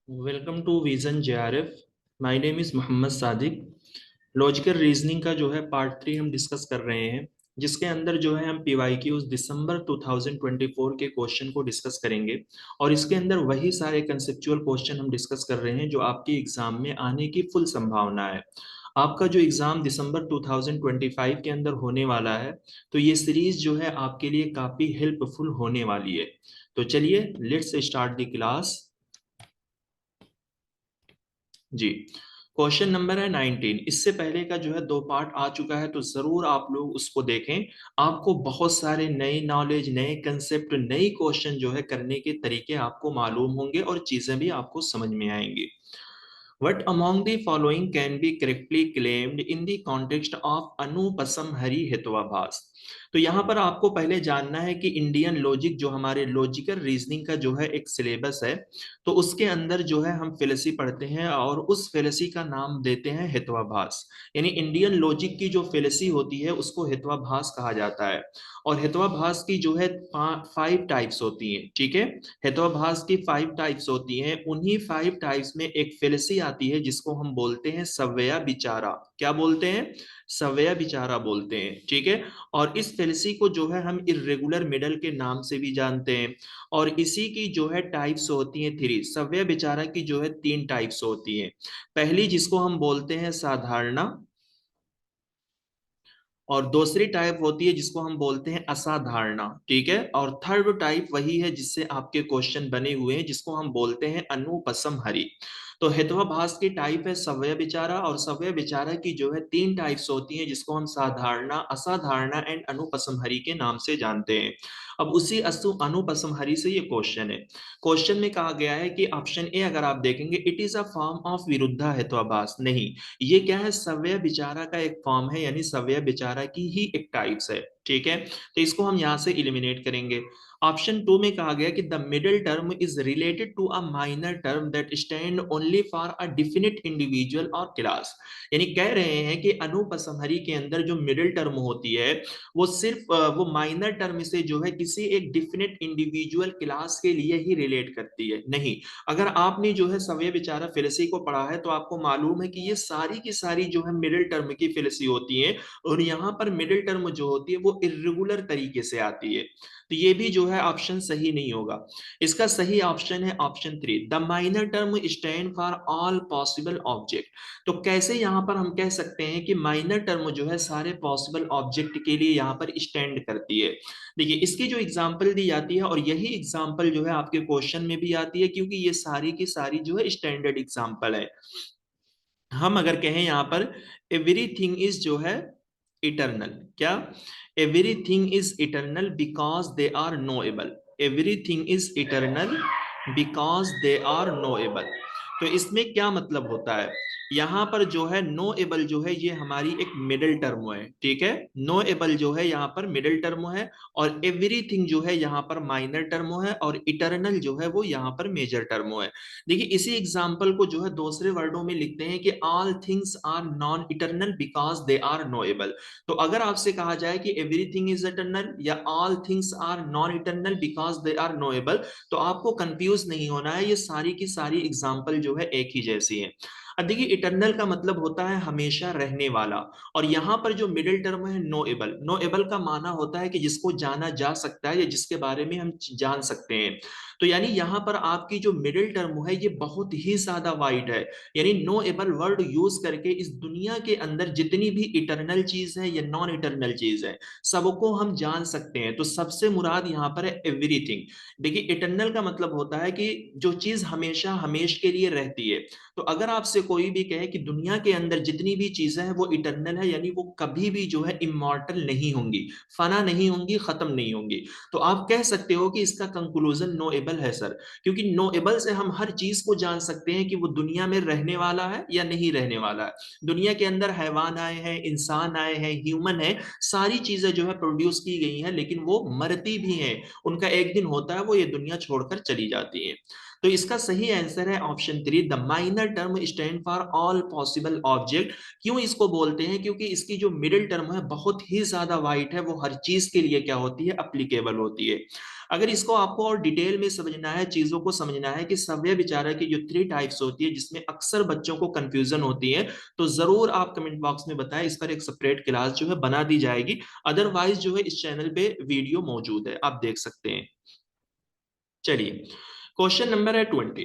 Welcome to Vision JRF. My name is Mohammad Sadiq. Logical reasoning का जो है पार्ट 3 हम डिस्कस कर रहे हैं, जिसके अंदर जो है हम पीवाई की उस दिसंबर 2024 के क्वेश्चन को डिस्कस करेंगे। और इसके अंदर वही सारे कंसेप्चुअल क्वेश्चन हम डिस्कस कर रहे हैं जो आपके एग्जाम में आने की फुल संभावना है। आपका जो एग्जाम दिसंबर 2025 के अंदर होने वाला है, तो ये सीरीज जो है आपके लिए काफ़ी हेल्पफुल होने वाली है। तो चलिए लेट्स स्टार्ट द क्लास। जी, क्वेश्चन नंबर है 19। इससे पहले का जो है 2 पार्ट आ चुका है, तो जरूर आप लोग उसको देखें। आपको बहुत सारे नए नॉलेज, नए कंसेप्ट, नई क्वेश्चन जो है करने के तरीके आपको मालूम होंगे और चीजें भी आपको समझ में आएंगी। What among the following can be correctly claimed in the context of अनुपसमहरी हेत्वाभास? तो यहाँ पर आपको पहले जानना है कि इंडियन लॉजिक, जो हमारे लॉजिकल रीजनिंग का जो है एक सिलेबस है, तो उसके अंदर जो है हम फेलेसी पढ़ते हैं और उस फेलेसी का नाम देते हैं हेत्वाभास। यानी इंडियन लॉजिक की जो फेलेसी होती है उसको हेत्वाभास कहा जाता है। और हेत्वाभास की जो है 5 टाइप्स होती हैं, ठीक है। हेत्वाभास की 5 टाइप्स होती हैं। उन्हीं 5 टाइप्स में एक फेलेसी आती है जिसको हम बोलते हैं सव्यया विचारा। क्या बोलते हैं? सव्यया विचारा बोलते हैं, ठीक है। और इस फेलेसी को जो है हम इर्रेगुलर मिडल के नाम से भी जानते हैं। और इसी की जो है टाइप्स होती हैं 3। सव्यया विचारा की जो है 3 टाइप्स होती हैं। पहली जिसको हम बोलते हैं साधारणा, और दूसरी टाइप होती है जिसको हम बोलते हैं असाधारणा, ठीक है। और थर्ड टाइप वही है जिससे आपके क्वेश्चन बने हुए हैं, जिसको हम बोलते हैं अनुपसमहरी। तो हेत्वाभास की टाइप है सव्य विचारा, और सव्य विचारा की जो है 3 टाइप्स होती हैं जिसको हम साधारणा, असाधारणा एंड अनुपसमहरी के नाम से जानते हैं। अब उसी अनुपसमहरी से ये क्वेश्चन है। क्वेश्चन में कहा गया है कि ऑप्शन ए अगर आप देखेंगे, it is a form of विरुद्धा हेत्वाभास। नहीं, ये क्या है? सव्य विचारा का एक फॉर्म है, यानी सव्य विचारा की ही एक टाइप्स है, ठीक है। तो इसको हम यहां से इलिमिनेट करेंगे। ऑप्शन 2 में कहा गया कि the middle term is related to a minor term that stand only for a definite individual और क्लास। यानी कह रहे हैं कि अनुपसमहरी के अंदर जो मिडिल टर्म होती है वो सिर्फ वो माइनर टर्म से जो है किसी एक डिफिनिट इंडिविजुअल क्लास के लिए ही रिलेट करती है। नहीं, अगर आपने जो है सव्य विचारा फिलोसफी को पढ़ा है तो आपको मालूम है कि ये सारी की सारी जो है मिडिल टर्म की फिलोसफी होती है। और यहाँ पर मिडिल टर्म जो होती है वो इर्रेगुलर तरीके से आती है। तो ये भी जो है ऑप्शन सही नहीं होगा। इसका सही ऑप्शन है option 3, the minor term stand for all possible object. तो कैसे यहाँ पर हम कह सकते हैं कि माइनर टर्म जो है सारे पॉसिबल ऑब्जेक्ट के लिए यहाँ पर स्टैंड करती है? देखिए, इसकी जो एग्जांपल दी जाती है, और यही एग्जांपल जो है आपके क्वेश्चन में भी आती है, क्योंकि ये सारी की सारी जो है स्टैंडर्ड एग्जांपल है। हम अगर कहें यहाँ पर एवरीथिंग इज जो है इटर्नल, क्या? Everything is eternal because they are knowable. Everything is eternal because they are knowable. तो इसमें क्या मतलब होता है? यहाँ पर जो है नो एबल जो है ये हमारी एक मिडिल टर्म है, ठीक है। नो एबल जो है यहाँ पर मिडिल टर्म है, और एवरीथिंग जो है यहाँ पर माइनर टर्म है, और इटर्नल जो है वो यहाँ पर मेजर टर्म है। देखिए, इसी एग्जाम्पल को जो है दूसरे वर्डों में लिखते हैं कि all things are non eternal because they are knowable. तो अगर आपसे कहा जाए कि एवरीथिंग इज इटर्नल या all things are non eternal because they are knowable, तो आपको कंफ्यूज नहीं होना है, ये सारी की सारी एग्जाम्पल जो है एक ही जैसी है। अब देखिए, इटर्नल का मतलब होता है हमेशा रहने वाला। और यहाँ पर जो मिडिल टर्म है नोएबल, नोएबल का माना होता है कि जिसको जाना जा सकता है या जिसके बारे में हम जान सकते हैं। तो यानी यहाँ पर आपकी जो मिडिल टर्म है ये बहुत ही ज्यादा वाइड है। यानी नो एबल वर्ड यूज करके इस दुनिया के अंदर जितनी भी इटर्नल चीज है या नॉन इटर्नल चीज है, सबको हम जान सकते हैं। तो सबसे मुराद यहाँ पर है एवरीथिंग। देखिए, इटर्नल का मतलब होता है कि जो चीज हमेशा हमेश के लिए रहती है। तो अगर आपसे कोई भी कहे कि दुनिया के अंदर जितनी भी चीजें हैं वो इटर्नल है, यानी वो कभी भी जो है इमॉर्टल नहीं होंगी, फना नहीं होंगी, खत्म नहीं होंगी, तो आप कह सकते हो कि इसका कंक्लूजन नोएबल है सर। क्योंकि नोएबल से हम हर चीज को जान सकते हैं कि वो दुनिया में रहने वाला है या नहीं रहने वाला है। दुनिया के अंदर हैवान आए हैं, इंसान आए हैं, ह्यूमन है, सारी चीजें जो है प्रोड्यूस की गई हैं, लेकिन वो मरती भी हैं। उनका एक दिन होता है, वो ये दुनिया छोड़कर चली जाती है। तो इसका सही आंसर है option 3, the minor term stand for all possible object. क्यों इसको बोलते हैं? क्योंकि इसकी जो मिडिल टर्म है बहुत ही ज्यादा वाइड है, वो हर चीज के लिए क्या होती है, अप्लीकेबल होती है। अगर इसको आपको और डिटेल में समझना है, चीजों को समझना है कि सव्य विचार की जो 3 टाइप्स होती है जिसमें अक्सर बच्चों को कंफ्यूजन होती है, तो जरूर आप कमेंट बॉक्स में बताएं, इस पर एक सेपरेट क्लास जो है बना दी जाएगी। अदरवाइज जो है इस चैनल पे वीडियो मौजूद है, आप देख सकते हैं। चलिए, क्वेश्चन नंबर है 20।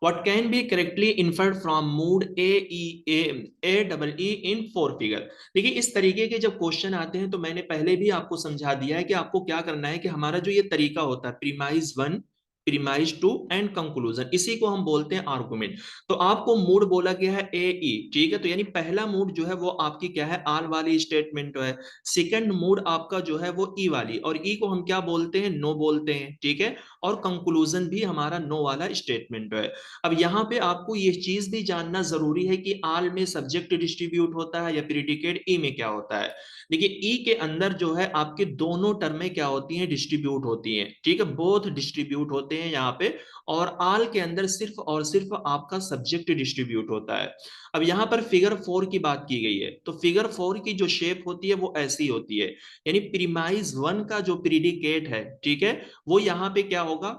What can be correctly inferred from mood A double E in 4 figure. देखिए, इस तरीके के जब क्वेश्चन आते हैं तो मैंने पहले भी आपको समझा दिया है कि आपको क्या करना है कि हमारा जो ये तरीका होता है, प्रीमाइज 1, प्रीमाइज 2 एंड कंक्लूजन, इसी को हम बोलते हैं आर्गुमेंट। तो आपको मूड बोला गया है ए ई, ठीक है, तो यानी पहला मूड जो है वो आपकी क्या है, आल वाली स्टेटमेंट है। सेकंड मूड आपका जो है वो ई वाली, और ई को हम क्या बोलते हैं, नो बोलते हैं, ठीक है। और कंक्लूजन भी हमारा नो वाला स्टेटमेंट है। अब यहाँ पे आपको ये चीज भी जानना जरूरी है कि आल में सब्जेक्ट डिस्ट्रीब्यूट होता है या प्रीडिकेट ई में क्या होता है। देखिए, ई के अंदर जो है आपके दोनों टर्में क्या होती हैं, डिस्ट्रीब्यूट होती हैं, ठीक है, बोथ डिस्ट्रीब्यूट होते हैं यहाँ पे। और आल के अंदर सिर्फ और सिर्फ आपका सब्जेक्ट डिस्ट्रीब्यूट होता है। अब यहाँ पर फिगर 4 की बात की गई है, तो फिगर 4 की जो शेप होती है वो ऐसी होती है, यानी प्रीमाइज 1 का जो प्रीडिकेट है, ठीक है, वो यहाँ पे क्या होगा,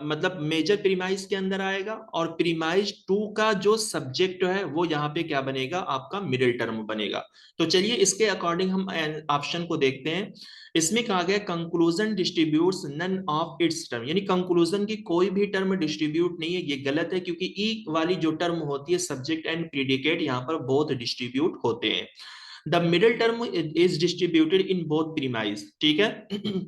मतलब मेजर प्रीमाइज के अंदर आएगा, और प्रीमाइज 2 का जो सब्जेक्ट है वो यहाँ पे क्या बनेगा, आपका मिडिल टर्म बनेगा। तो चलिए इसके अकॉर्डिंग हम ऑप्शन को देखते हैं। इसमें कहा गया conclusion distributes none of its term, यानी कंक्लूजन की कोई भी टर्म डिस्ट्रीब्यूट नहीं है, ये गलत है, क्योंकि ई वाली जो टर्म होती है सब्जेक्ट एंड प्रीडिकेट यहाँ पर बोथ डिस्ट्रीब्यूट होते हैं। The middle term is distributed in both premise, ठीक है।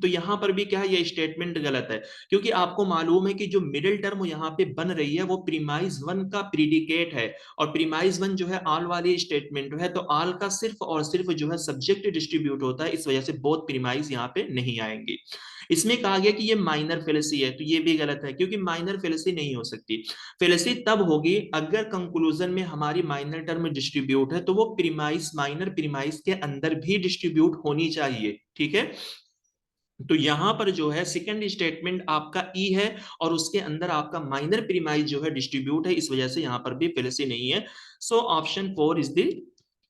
तो यहां पर भी क्या है, ये स्टेटमेंट गलत है, क्योंकि आपको मालूम है कि जो मिडिल टर्म यहाँ पे बन रही है वो प्रीमाइज 1 का प्रीडिकेट है, और प्रीमाइज 1 जो है आल वाली स्टेटमेंट है, तो आल का सिर्फ और सिर्फ जो है सब्जेक्ट डिस्ट्रीब्यूट होता है, इस वजह से बोथ प्रीमाइज यहाँ पे नहीं आएंगी। इसमें कहा गया कि ये माइनर फेलेसी है, तो ये भी गलत है, क्योंकि माइनर फेलेसी नहीं हो सकती। फेलेसी तब होगी अगर कंक्लूजन में हमारी माइनर टर्म डिस्ट्रीब्यूट है, तो वो प्रीमाइस, माइनर प्रीमाइस के अंदर भी डिस्ट्रीब्यूट होनी चाहिए, ठीक है। तो यहां पर जो है सेकंड स्टेटमेंट आपका ई है, और उसके अंदर आपका माइनर प्रीमाइस जो है डिस्ट्रीब्यूट है, इस वजह से यहां पर भी फेलेसी नहीं है। So option 4 is the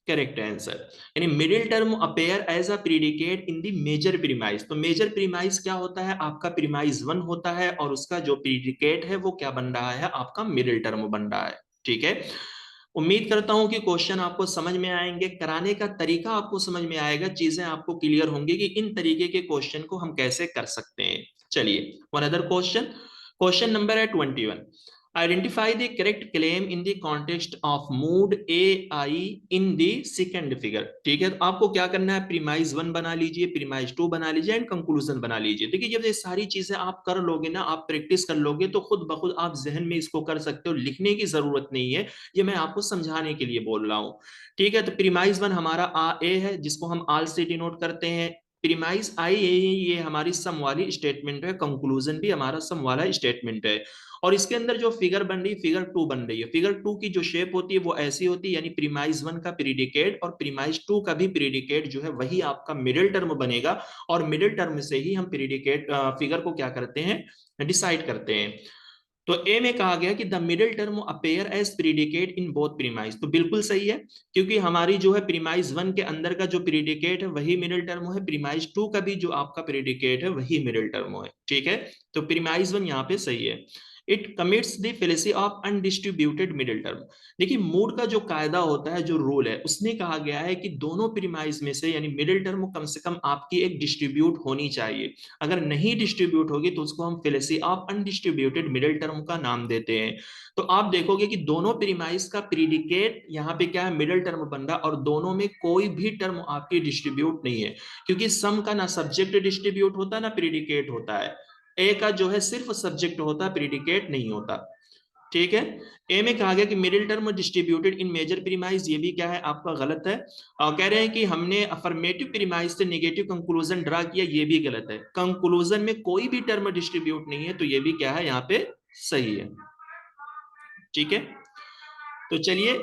correct answer. यानी middle term appear as a predicate in the major premise. तो मेजर प्रीमाइस क्या होता है, आपका प्रीमाइस 1 होता है, और उसका जो प्रीडिकेट है वो क्या बन रहा है, आपका मिडिल टर्म बन रहा है, ठीक है। उम्मीद करता हूं कि क्वेश्चन आपको समझ में आएंगे, कराने का तरीका आपको समझ में आएगा, चीजें आपको क्लियर होंगी कि इन तरीके के क्वेश्चन को हम कैसे कर सकते हैं। चलिए, one other question, question number है 21। Identify the correct claim in the context of mood A I in the second figure, ठीक है। तो आपको क्या करना है, प्रीमाइज 1 बना लीजिए, प्रीमाइज 2 बना लीजिए, एंड कंक्लूजन बना लीजिए। देखिए, जब ये सारी चीजें आप कर लोगे ना, आप प्रैक्टिस कर लोगे, तो खुद ब खुद आप जहन में इसको कर सकते हो, लिखने की जरूरत नहीं है, ये मैं आपको समझाने के लिए बोल रहा हूं, ठीक है। तो प्रीमाइज 1 हमारा आ ए है, जिसको हम आल से डिनोट करते हैं। प्रीमाइज आई ए, ये हमारी सम वाली स्टेटमेंट है, कंक्लूजन भी हमारा सम वाला स्टेटमेंट है। और इसके अंदर जो फिगर बन रही है, फिगर 2 बन रही है, फिगर 2 की जो शेप होती है वो ऐसी होती है, यानी प्रीमाइज 1 का प्रीडिकेट और प्रीमाइज 2 का भी प्रीडिकेट जो है वही आपका मिडिल टर्म बनेगा, और मिडिल टर्म से ही हम प्रीडिकेट फिगर को क्या करते हैं, डिसाइड करते हैं। तो ए में कहा गया कि the middle term appear as predicate in both premise, तो बिल्कुल सही है, क्योंकि हमारी जो है प्रीमाइज 1 के अंदर का जो प्रीडिकेट है वही मिडिल टर्म है, प्रीमाइज 2 का भी जो आपका प्रीडिकेट है वही मिडिल टर्म है, ठीक है। तो प्रीमाइज 1 यहाँ पे सही है। It commits the fallacy of undistributed middle term. देखिए, मूड का जो कायदा होता है, जो रूल है, उसमें कहा गया है कि दोनों प्रीमाइज में से यानी मिडिल टर्म कम से कम आपकी एक डिस्ट्रीब्यूट होनी चाहिए। अगर नहीं डिस्ट्रीब्यूट होगी तो उसको हम fallacy of undistributed middle term का नाम देते हैं। तो आप देखोगे कि दोनों प्रीमाइस का प्रीडिकेट यहाँ पे क्या है, मिडिल टर्म बन रहा, और दोनों में कोई भी टर्म आपकी डिस्ट्रीब्यूट नहीं है, क्योंकि सम का ना सब्जेक्ट डिस्ट्रीब्यूट होता है ना प्रीडिकेट होता है। ए का जो है सिर्फ सब्जेक्ट होता है, प्रीडिकेट नहीं होता, ठीक है। ए में कहा गया कि middle term distributed in major premise, ये भी क्या है, आपका गलत है। और कह रहे हैं कि हमने अफर्मेटिव प्रीमाइज से नेगेटिव कंक्लूजन ड्रा किया, ये भी गलत है, कंक्लूजन में कोई भी टर्म डिस्ट्रीब्यूट नहीं है, तो ये भी क्या है, यहाँ पे सही है, ठीक है। तो चलिए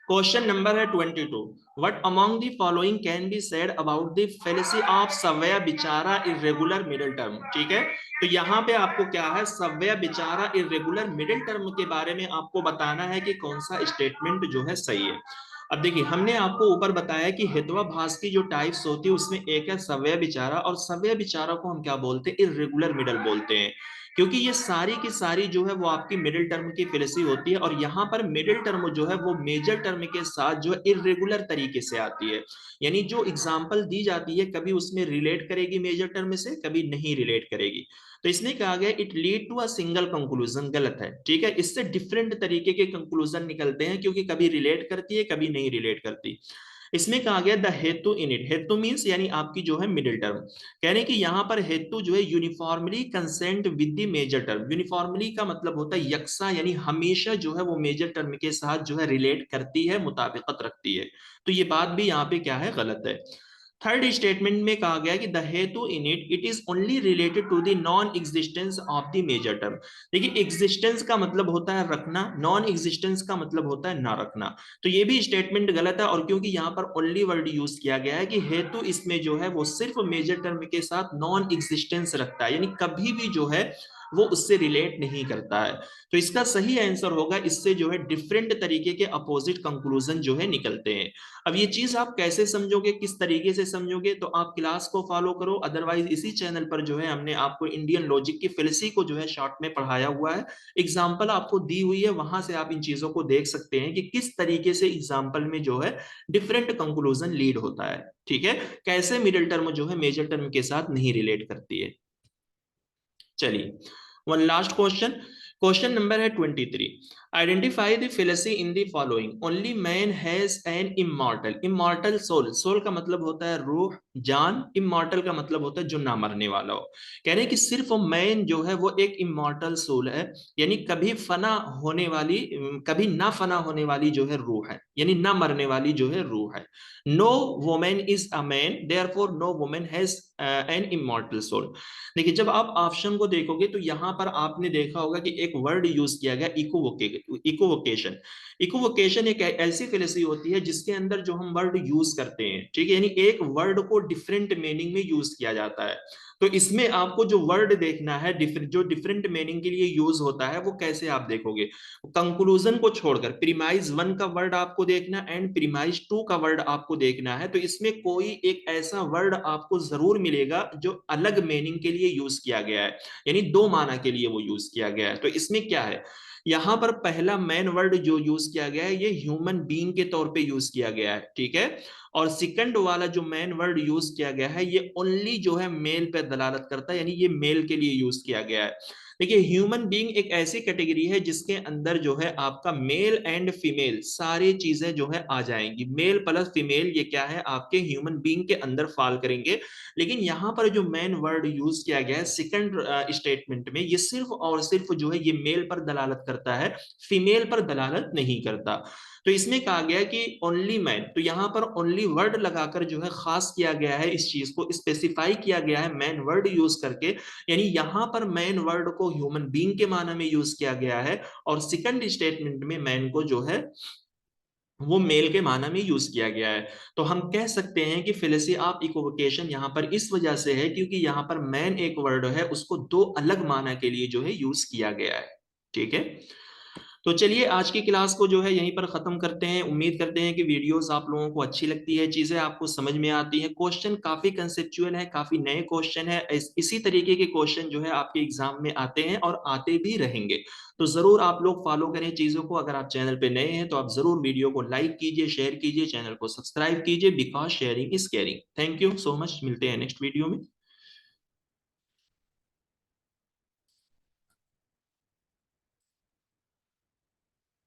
क्वेश्चन नंबर है 22। What among the following can be said about the fallacy of सव्य बिचारा इरेगुलर मिडिल टर्म। ठीक है, तो यहाँ पे आपको क्या है, सव्य बिचारा इरेगुलर मिडिल टर्म के बारे में आपको बताना है कि कौन सा स्टेटमेंट जो है सही है। अब देखिए, हमने आपको ऊपर बताया कि हेत्वाभास की जो टाइप्स होती है उसमें एक है सव्य बिचारा, और सव्य बिचारा को हम क्या बोलते हैं, इरेगुलर मिडल बोलते हैं, क्योंकि ये सारी की सारी जो है वो आपकी मिडिल टर्म की फेलिसी होती है, और यहाँ पर मिडिल टर्म जो है वो मेजर टर्म के साथ जो है इरेगुलर तरीके से आती है। यानी जो एग्जांपल दी जाती है कभी उसमें रिलेट करेगी मेजर टर्म से, कभी नहीं रिलेट करेगी। तो इसमें कहा गया it lead to a single conclusion, गलत है। ठीक है, इससे डिफरेंट तरीके के कंक्लूजन निकलते हैं, क्योंकि कभी रिलेट करती है कभी नहीं रिलेट करती। इसमें कहा गया द हेतु इन इट, हेतु मीन्स यानी आपकी जो है मिडिल टर्म, कह रहे हैं कि यहाँ पर हेतु जो है uniformly consent with the major term. Uniformly का मतलब होता है यकसा, यानी हमेशा जो है वो मेजर टर्म के साथ जो है रिलेट करती है, मुताबिकत रखती है। तो ये बात भी यहाँ पे क्या है, गलत है। थर्ड स्टेटमेंट में कहा गया कि द हेतु in it is only related to the non existence of the major term. देखिए, एग्जिस्टेंस का मतलब होता है रखना, नॉन एग्जिस्टेंस का मतलब होता है ना रखना। तो ये भी स्टेटमेंट गलत है, और क्योंकि यहाँ पर ओनली वर्ड यूज किया गया है कि हेतु इसमें जो है वो सिर्फ मेजर टर्म के साथ नॉन एग्जिस्टेंस रखता है, यानी कभी भी जो है वो उससे रिलेट नहीं करता है। तो इसका सही आंसर होगा, इससे जो है डिफरेंट तरीके के अपोजिट कंक्लूजन जो है निकलते हैं। अब ये चीज आप कैसे समझोगे, किस तरीके से समझोगे, तो आप क्लास को फॉलो करो, अदरवाइज इसी चैनल पर जो है हमने आपको इंडियन लॉजिक की फेलिसी को जो है शॉर्ट में पढ़ाया हुआ है। एग्जाम्पल आपको दी हुई है, वहां से आप इन चीजों को देख सकते हैं कि किस तरीके से एग्जाम्पल में जो है डिफरेंट कंक्लूजन लीड होता है। ठीक है, कैसे मिडिल टर्म जो है मेजर टर्म के साथ नहीं रिलेट करती है। चलिए, one last question, question number है 23। Identify the fallacy in the following, only man has an immortal, immortal soul, soul का मतलब होता है रूह, जान, इमॉर्टल का मतलब होता है जो ना मरने वाला हो। कह रहे हैं कि सिर्फ मैन जो है वो एक इमॉर्टल सोल है, यानी कभी फना होने वाली, कभी ना फना होने वाली जो है रूह है, यानी ना मरने वाली जो है रूह है। No women is a man, therefore no women has an immortal soul. देखिए, जब आप ऑप्शन को देखोगे तो यहां पर आपने देखा होगा कि एक वर्ड यूज किया गया, इकोवोकेशन। इकोवोकेशन एक ऐसी फेलिसी होती है जिसके अंदर जो हम वर्ड यूज करते हैं, ठीक है, यानी एक वर्ड को डिफरेंट मीनिंग में यूज किया जाता है। तो इसमें आपको जो वर्ड देखना है, जो डिफरेंट मीनिंग के लिए यूज होता है, वो कैसे आप देखोगे, कंक्लूजन को छोड़कर प्रीमाइज 1 का वर्ड आपको देखना एंड प्रीमाइज 2 का वर्ड आपको देखना है। तो इसमें कोई एक ऐसा वर्ड आपको जरूर मिलेगा जो अलग मीनिंग के लिए यूज किया गया है, यानी दो माना के लिए वो यूज किया गया है। तो इसमें क्या है, यहां पर पहला मेन वर्ड जो यूज किया गया है ये ह्यूमन बीइंग के तौर पे यूज किया गया है, ठीक है। और सेकंड वाला जो मेन वर्ड यूज किया गया है ये ओनली जो है मेल पे दलालत करता है, यानी ये मेल के लिए यूज किया गया है। देखिए, ह्यूमन बीइंग एक ऐसी कैटेगरी है जिसके अंदर जो है आपका मेल एंड फीमेल सारी चीजें जो है आ जाएंगी, मेल प्लस फीमेल ये क्या है आपके ह्यूमन बीइंग के अंदर फॉल करेंगे। लेकिन यहाँ पर जो मेन वर्ड यूज किया गया है सेकंड स्टेटमेंट में, ये सिर्फ और सिर्फ जो है ये मेल पर दलालत करता है, फीमेल पर दलालत नहीं करता। तो इसमें कहा गया कि ओनली मैन, तो यहाँ पर ओनली वर्ड लगाकर जो है खास किया गया है, इस चीज को स्पेसिफाई किया गया है मैन वर्ड यूज करके, यानी यहाँ पर मैन वर्ड को ह्यूमन बीइंग के माना में यूज किया गया है, और सेकंड स्टेटमेंट में मैन को जो है वो मेल के माना में यूज किया गया है। तो हम कह सकते हैं कि फेलिसी ऑफ इक्विवोकेशन यहाँ पर इस वजह से है क्योंकि यहाँ पर मैन एक वर्ड है उसको दो अलग माना के लिए जो है यूज किया गया है। ठीक है, तो चलिए आज की क्लास को जो है यहीं पर खत्म करते हैं। उम्मीद करते हैं कि वीडियोस आप लोगों को अच्छी लगती है, चीजें आपको समझ में आती हैं, क्वेश्चन काफी कंसेप्चुअल है, काफी नए क्वेश्चन है, इसी तरीके के क्वेश्चन जो है आपके एग्जाम में आते हैं और आते भी रहेंगे। तो जरूर आप लोग फॉलो करें चीजों को। अगर आप चैनल पे नए हैं तो आप जरूर वीडियो को लाइक कीजिए, शेयर कीजिए, चैनल को सब्सक्राइब कीजिए, because sharing is caring. Thank you so much, मिलते हैं नेक्स्ट वीडियो में।